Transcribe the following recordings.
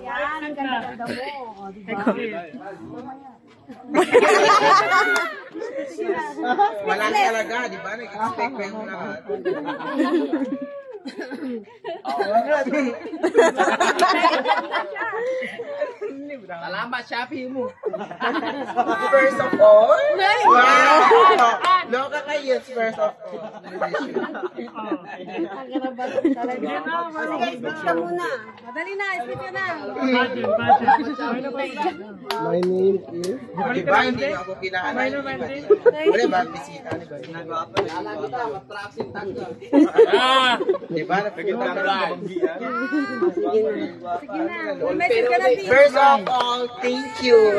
Yan, ang ganda-ganda mo. O, diba? Wala talaga, di ba? Nag-expect ko yung lahat. Salamat, Shopee mo. First of all, wow! Loka kayo, first of all. Sige, speech ka muna. Madali na, speech ka na. My name is... Di ba, hindi niyo ako kinaanan. Wala ba, bisita ni ba? Di ba, napagkita ka lang. Sige na. Message ka na, Pete. First of all, thank you.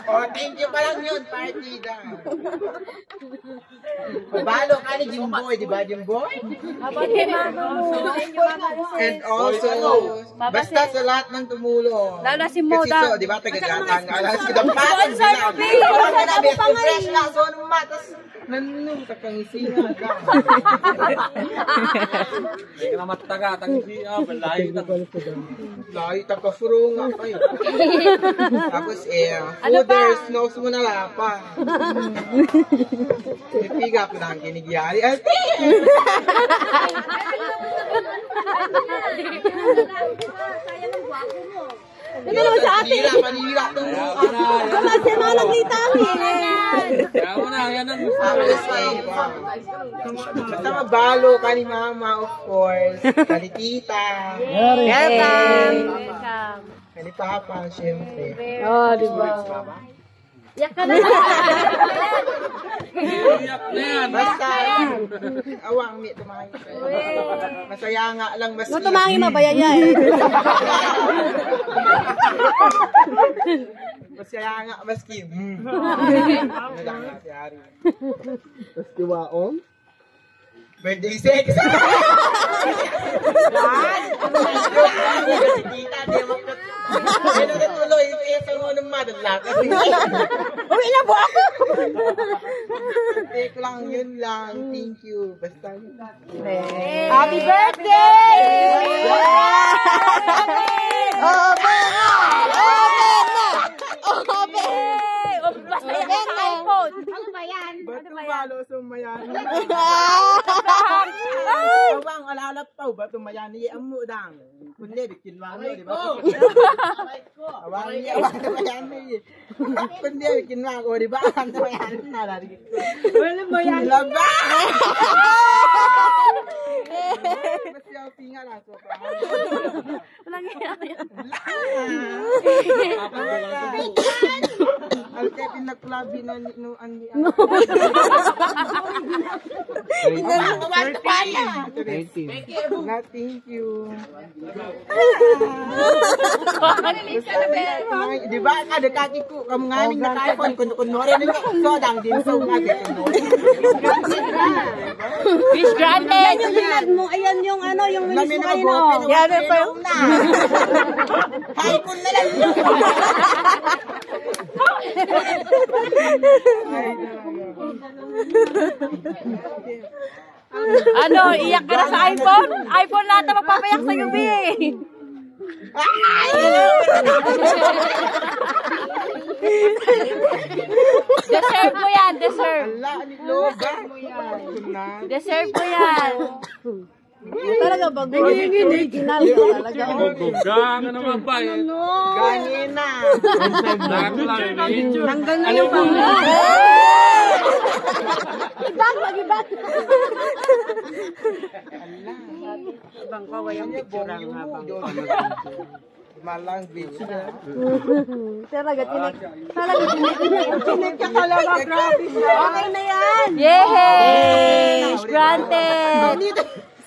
Oh, thank you pa lang yun, partida. Pabalo ka ni Jimboy, di ba, Jimboy? And also, basta sa lahat ng tumulong. Lalo si Mo daw. Di ba, tagagatang alas kita pa. Wala ka na, best fresh na. So, ano matas, nanong takangisingan ka. Hindi ka na mataga, tangisiya, malayo na. Layo, taga-furo nga kayo. Tapos fooders, nose mo na lapa. Ipiga ko na ang kinigyari. Sayang ang gwapo mo. Ito naman sa atin. Panira to. Wala siya mga naglitangin. Kaya mo na, yan ang basta mabalo ka ni mama, of course. Ka ni tita. Welcome. Ka ni papa, syempre. Oh, di ba? Yak ka na. iyak na yan. Basta, awang mi, tumangi. Masaya nga lang, mas Tumangi mabaya niya eh. masaya nga, maski. Ano lang nga, si Ari. Tapos kiwaon. Birthday sex! Kita, di mo ka. Ano na tuloy, isa mo ng madalak. Uwi na po ako. Take lang, yun lang. Thank you. Basta. Happy birthday! Open na! Open na! Open! Basta yan ang iPhone. Ano ba yan? Ba't kumalo sumayan? Awang alalap pa, ba't tumayan? Iyaan mo dang. Kundi, bikin mo, di ba? Awang tumayan mo eh. Kundi, bikin mo, di ba? Awang tumayan na. Wala mo yan. Laba! Basta yung pinga lang. Walang yan. Ang tepin na klabi na no andi. Na thank you. Di ba kada kaki ko kamu ngaming na iPhone kun rin so dang din so nga Fish granted. Yung binag mo, ayan yung ano, yung minis mo kayo. Yan pa yung na. iPhone na lang. Ano, iyak ka na sa iPhone? iPhone lahat na magpapayak sa UV eh. Deserve mo yan, deserve. Deserve mo yan. Talaga ba? Original talaga. Ganga naman ba eh. Ganyan na. Lahat lang eh. Hanggang ngayon pa. Ibang, mag-ibang. Ibang ko, yung picture ang habang. Malang beach na. Talaga, tinik ka talaga, grabe siya. Okay na yan. Yay! Granted.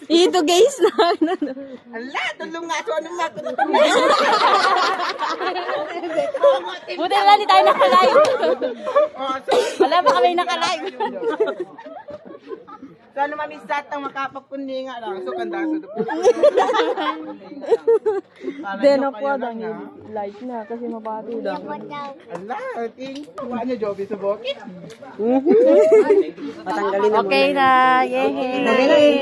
Ito guys na. Ala, tulong nga ito. Anong nga ito? Buti na lang, di tayo nakalive. Wala pa kami nakalive. Sana mamisat ang makapagkundi nga lang. So, kanda sa dupo. Then ako lang light na kasi mabati daw. Ala, ting. Kuha niyo, Joby, sa bukit. Okay na. Yay!